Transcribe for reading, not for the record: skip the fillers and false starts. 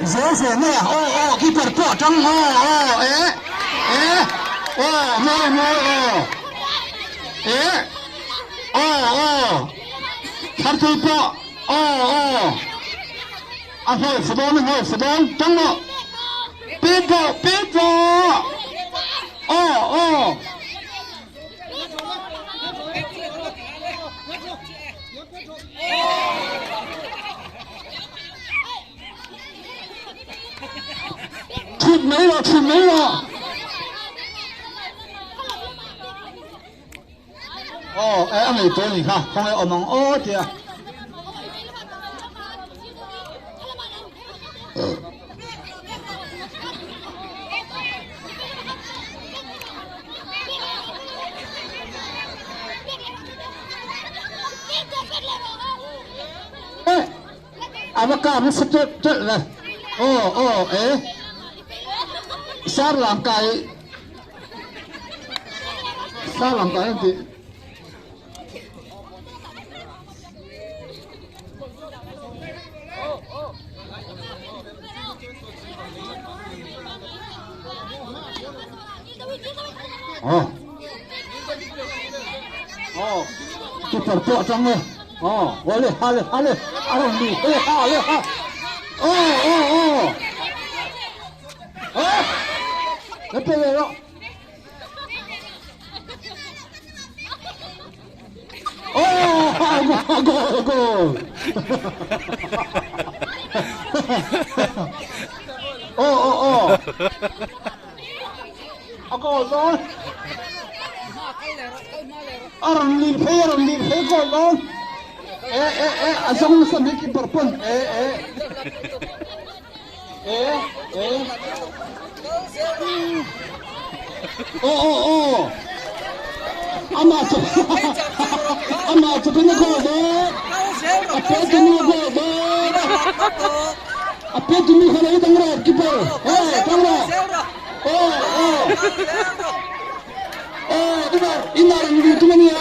dễ dễ này à cái bật bỏ trong ế ngồi thắt thôi bỏ hồi sờ bông trong nó biết vào chụp mấy rồi anh này tôi nhìn ha không ai mong kìa apa kamu setut lah Sar langkai nanti kita potong nih boleh hale arang di hale lepas lo gol aku gol orang di gol gol asam sedikit berpun amat kena gol apa demi kalau itu ngerat kiper tangga benar ini orang di teman ya